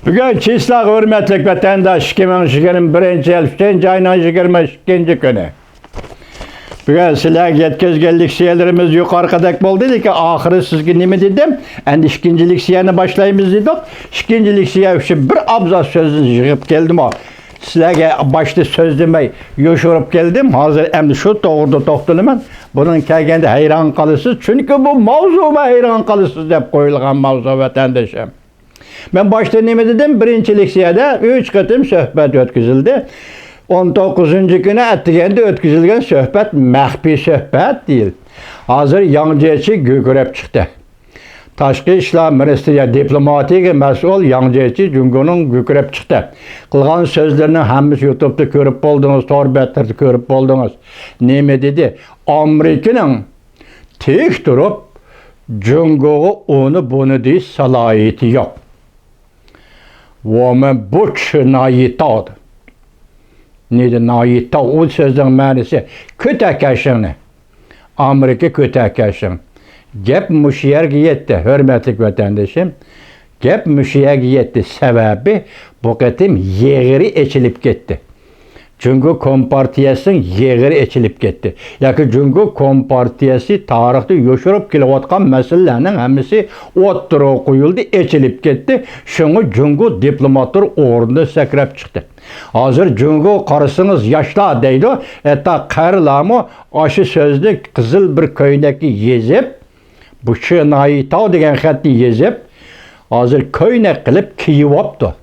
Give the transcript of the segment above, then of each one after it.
Bugün Çislak hürmetlik vatandaş 2021 yıl 3. ayının 22. günü. Bugün sizler yetkizgenlik siyerlerimiz yukarıdaki oldu dedi ki ahırı sizge nemi dedim. Endi ikincilik siyerine başlayımız dedik. İkincilik siyer için bir abzas sözünü yığıp geldim o. Sizlerge başta söz demey yoşurup geldim. Hazır endi şu doğurdu toxtulumen. Bunun kelgende hayran kalırsız. Çünkü bu mavzuma hayran kalırsız dep koyulgan mavzu vatandaşım. Ben başta nemi dedim? Birinci leksiyada 3 kıtım söhbet ötküzüldü. 19. güne ettigende ötküzülgen söhbet mahfi söhbet değil. Hazır Yangceci gökürep çıktı. Taşkı İşler Ministeriya diplomatik mesul Yangceci Cungo'nun gökürep çıktı. Kılgan sözlerini hemimiz YouTube'da görüp buldunuz, torbettirdi görüp buldunuz. Nemi dedi? Amerika'nın tek durup Cungo'u onu bunu değil salayeti yok. Woman butch nayitad. Neydi nayitad? O sözün manisi kötekeşini. Amerika kötekeşin. Gep müşiyerge yetti. Hürmetlik vatandaşım. Gep müşiyerge yetti. Sebebi bu ketim yeğiri içilip gitti. Çünkü Kompartiyasının yeğiri içilip gitti. Yani çünkü Kompartiyası tarihte yoşurup kilovatkan meselelerin hemisi otturu koyuldu, içilip gitti. Şunu çünkü diplomatlar orunda sekrep çıktı. Hazır çünkü karısınız yaşlı deydi. Hatta karılamı aşı sözlü kızıl bir köyneki yezip, bu şınayita degen xatni yezip, hazır köynek kılıp kiyivaptı.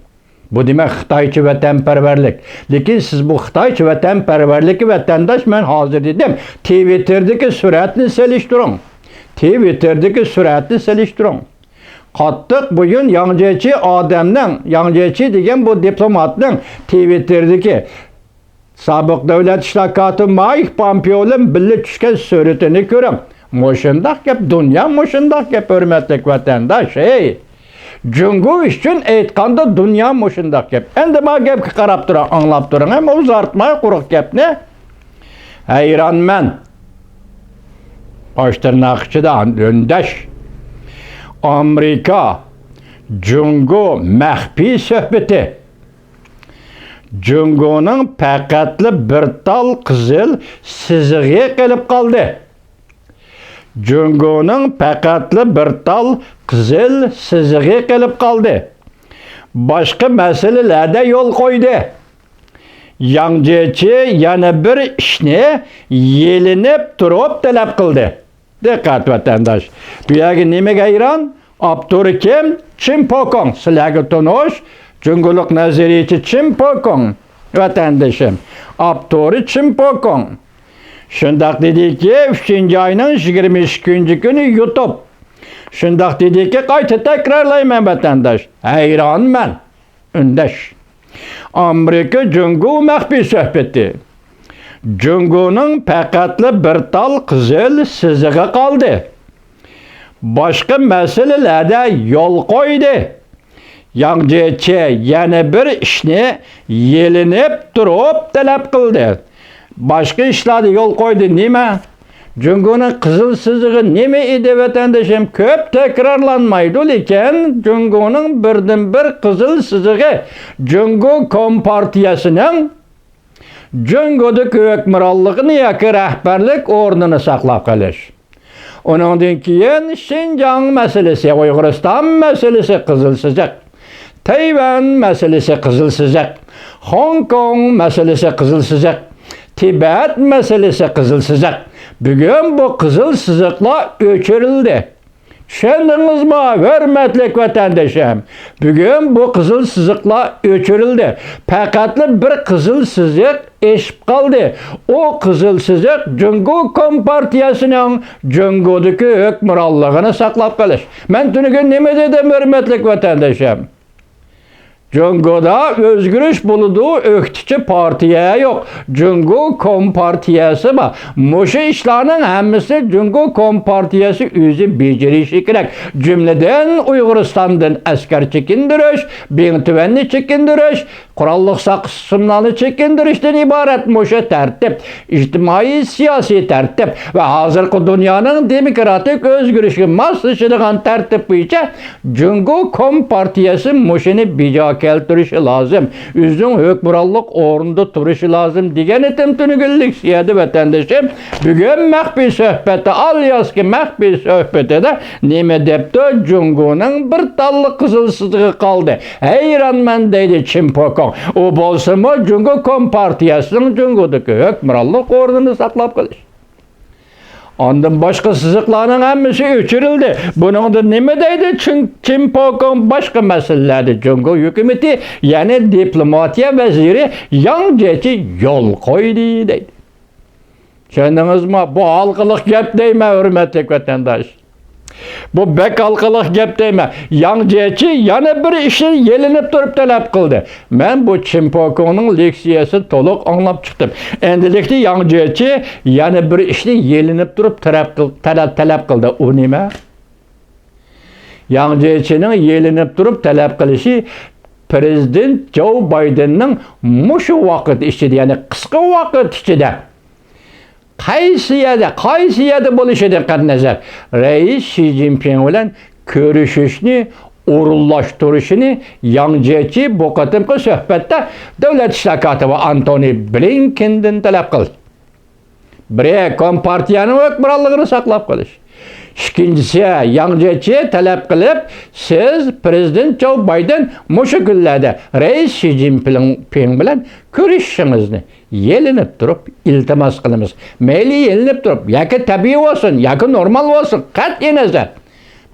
Bu demek Xitayçı vatanperverlik. Lekin siz bu Xitayçı vatanperverlik vatandaş ben hazır dedim. Twitter'daki süratini seliştirin. Twitter'daki süratini seliştirin. Kattık bugün Yangceci adamdan, Yangceci degen bu diplomatın Twitter'daki sabık devlet işlakatı Mike Pompeo'nun birlik düşken suretini görüm. Moşundak gep, dünya moşundak gep hürmetlik vatandaş. Cungu için etkanda dünya moşundak gep. Endi ma gep qarap duran, anlap duran. Hem uzartmaya kuruk gep ne? Hayran men. Baştırnakçıdan öndeş. Amerika, Cungu mahfi söhbeti. Cungu'nun pakatlı bir tal kızıl siziğe gelip kaldı. Cungu'nun pakatlı bir tal kızıl siziğe gelip kaldı. Başka meselelerde yol koydu. Yangceci yana bir işini yelinip durup talep kıldı. Dikkat vatandaş. Bu yagi nime hayran? Abdurkim Chimpokong. Silagi tonuş. Cunguluk nazariyeti Chimpokong. Vatandaşım. Abduri Chimpokong. Şundak dedi ki 3. ayının 22. günü YouTube. Şundak dedi ki kayıtı tekrarlayayım vatandaş. Hayran ben. Öndeş. Amerika Cungu mahfi söhbeti. Cungu'nun pakatlı bir tal kızıl siziğe kaldı. Başka meselelerde yol koydu. Yangceci yeni bir işini yelinip durup talep kıldı. Başka işlerde yol koydu. Nime? Cungu'nun kızıl siziği nime idi vatandaşım? Köp tekrarlanmaydı. Lekin Cungu'nun birden bir kızıl siziği Cungu Kompartiyasının Cungu'daki hükümranlığını yakı rehberlik ornunu saklap kalış. Onundan keyin Şinjan meselesi, Uyg'uriston meselesi kızıl siziq. Tayvan meselesi kızıl siziq. Hong Kong meselesi kızıl siziq. Tibet meselesi kızıl siziq. Bugün bu kızıl siziqlar öçürildi. Şendiniz mi hürmetlik vatandaşım? Bugün bu kızıl siziqlar öçürildi. Pakatlı bir kızıl siziq eşip kaldı. O kızıl siziq Cungu Kompartiyasının Cungu'daki hükümranlığını saklap kalış. Ben tünükün neme dedim hürmetlik vatandaşım? Cungo'da özgürüş buluduğu öktüçü partiye yok. Cungo Kompartiyası var. Muşu işlerinin hemmisi Cungo Kompartiyası özü becerişi gerek. Cümleden Uyguristan'dan asker çekindiriş, bin tüvenli çekindiriş, kurallık sakısımlarını çekindirişten ibaret muşu tertip, içtimai siyasi tertip ve hazırki dünyanın demokratik özgürüşü maslaşılan tertip boyunca Cungo Kompartiyası muşunu bija keltirişi lazım. Üzün hükmürallık orunda turuşu lazım diyen etim tünügüllik siyadi vatandaşım. Bugün mehbi sohbeti al yaz ki mehbi sohbeti de nime depti Cungo'nun bir tallı kızılsızlığı kaldı. Heyranman deydi Çimpokon. O bolsa mı Cungo Kompartiyası'nın Cungo'daki hükmürallık ordunu saklap kalış. Ondan başka sızıkların hemmisi öçürüldü. Bunun da nime deydi? Çimpokon başka meselelerde Cungo hükümeti yani diplomatiya veziri Yang Jiechi yol koydu deydi. Kendiniz mi? Bu halkılık gep deyme hürmetli vatandaş. Bu bek halkılık gep deyme. Yang Jiechi yana bir işi yelinip durup talep kıldı. Ben bu Çimpokon'un leksiyası toluk anlap çıktım. Endilikte Yang Jiechi yana bir işi yelinip durup talep kıldı. O nime? Yang Jiechi'nin yelinip durup talep kılışı Prezident Joe Biden'ın muşu vakit içinde yani kısa vakit içinde qaysi yerda bo'lishida qatnashar. Reis Xi Jinping bilan ko'rishishni o'rinlashtirishini Yang Jiechi bu qatimqi suhbatda davlat ishlar kotibi Antony Blinkendan talab qildi. Biri Kompartiyaning hukmronligini saqlab qolish. İkincisi Yang Jiechi talab qilib, siz Prezident Joe Biden mushu kunlarda Reis Xi Jinping bilan ko'rishishingizni yelinip durup iltimas qilamiz. Mayli yelinip durup, yoki tabiiy olsun, yoki normal olsun, qat'iy nazar.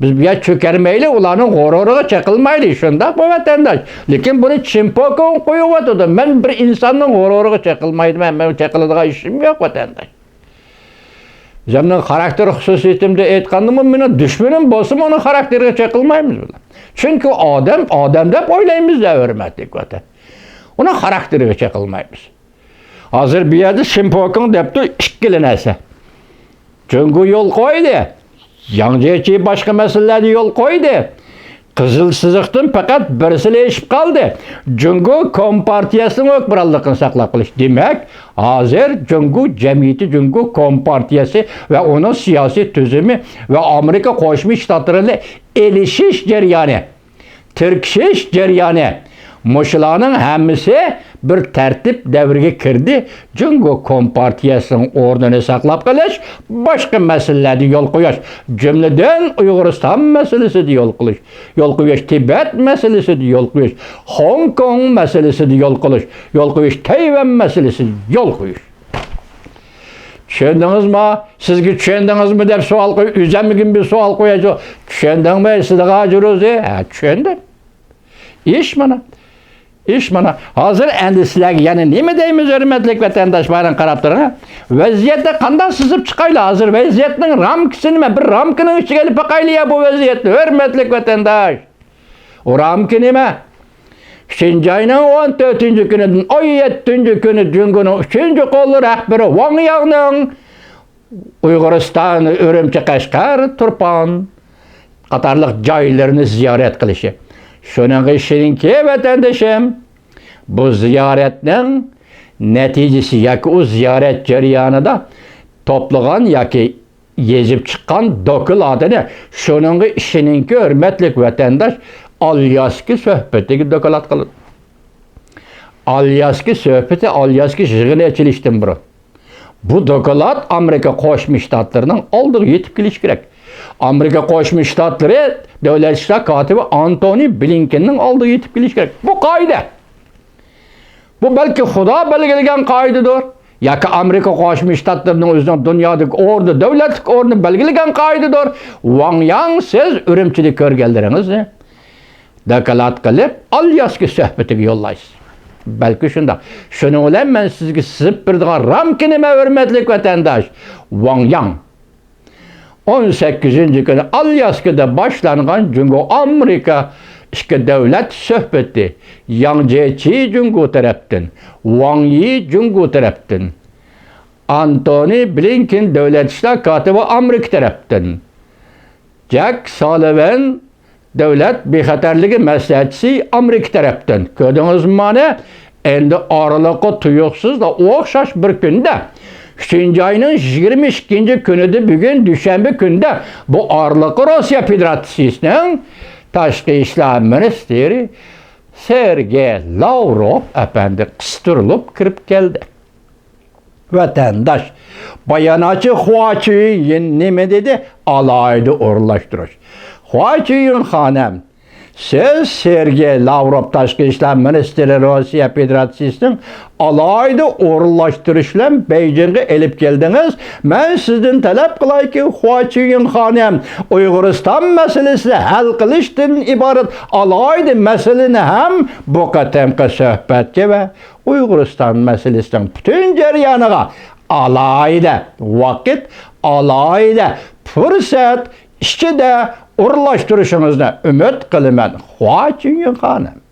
Biz bu yer çökermeyle ulanın g'ururiga çakılmaydı. Şunda bu vatandaş. Lekin bunu Çimpokon koyup atıyordu. Ben bir insanın g'ururiga çakılmaydım. Ben çakıladigan işim yok vatandaş. Zemnin karakter hususiyetimde aytgandimmi, meni düşmanım bo'lsa onun karakteriga çakılmaymiz bular. Çünkü adam deb o'ylaymiz da hurmatli vatan. Onun karakteriga çakılmaymiz. Hazır bir yerde Çimpokon debdi ikkilanasa. Cungo yol koydu. Yang Jiechi başka meselelerde yol koydu. Kızıl sızıqdan fakat birisini eşip kaldı. Cungo Kompartiyasının hükmranlığını saklap kılış. Demek hazır Cungo cemiyeti, Cungo Kompartiyası ve onun siyasi tüzümü ve Amerika Koşmuş Ştatlarıyla elişiş ceryanı, Türkşiş ceryanı, muşularının hemmisi bir tertip devrine kirdi. Cungo Kompartiyasının ordunu saklap kılış, başka meselelerde yol koyuş. Cümleden Uyguristan meselesi de yol koyuş. Yol koyuş Tibet meselesi de yol koyuş. Hong Kong meselesi de yol koyuş. Yol koyuş Tayvan meselesi de yol koyuş. Düşündünüz mü? Sizgi düşündünüz mü dep sual koyuş. Üzemigin bir sual koyacak. Düşündün mü? Siz de gacırız ya. Düşündüm. İş bana. İş bana. Hazır endişeler yani ne mi deyimiz hürmetlik vatandaşların karaptırına? Vaziyette kandan sızıp çıkayla hazır vaziyetin ramkisini mi? Bir ramkının içi gelip bakayla ya bu vaziyette hürmetlik vatandaş. O ramki ne mi? Şinjay'ın 14. günüdün 17. günü Cungo'nun 3. kolu rehberi Wang Yang'ın Uyguristan'ı Ürümçi, Kaşgar, Turpan qatarlıq joylarını ziyaret qilishi. Şunun işinki vatandaşım bu ziyaretinin neticesi yoki o ziyaret jarayonida toplagan yoki yezip çıkan dokuladını şunun işininki hürmetlik vatandaş Alyaski söhbetiga dokulat qildi. Alyaski söhbeti Alyaski yig'ini ochilishdan burun. Bu dokulat Amerika Qo'shma Shtatlarının oldiga yetib kelish kerak. Amerika Qo'shma Shtatlari Davlat ishlar kotibi Antony Blinkenning oldiga yetib kelish kerak. Bu qoida. Bu balki Xudo belgilagan qoidadir. Yoki Amerika Qo'shma Shtatlarining o'zining dunyodagi o'rni, davlatlik o'rni belgilagan qoidadir. Wang Yang siz Urumchida ko'rganlaringizni dokulat qilib Alyaski söhbetiga yollaysiz. Belki şunda. Şunu bilen men sizge sizip birdiğen ramki nime hürmetlik vatandaş. Wang Yang. 18. günü Alyaska'da başlangan Cungo Amerika İşte devlet söhbeti Yang Jiechi Cungu taraftan, Wang Yi Cungu taraftan, Antony Blinken devlet işler katibi Amerika taraftan, Jack Sullivan devlet bexatarligi maslahatchisi Amerika taraftan. Gördünüz mü mana? Endi aralıqı tuyuqsuz da o'xshash bir kunda 3 ayının 22 günüdür bugün düşenbe günde bu aralıqı Rusya Federasyonunun Tashqi ishlar ministri Sergey Lavrov efendi qistirılıp kirib keldi. Vatandaş bayanatçı Hua Chuyin nime dedi? Alaydı orlaştırış. Hua Chuyin hanım, siz Sergey Lavrov Tashqi ishlar ministri Rusya Federasyonunun alaydı orlaştırışla Beijing'e elip geldiniz. Ben sizden talep kılay ki Hua Chuyin hanım Uyg'uriston meselesi hal qilishdan ibaret alaydı meseleni hem bu qatamqi suhbatga ve Uyg'uriston meselesining bütün jarayoniga alaydı vaqt, alaydı fursat ichida o'rlashtirishingizni umid qilaman. Hua Chuyin hanım.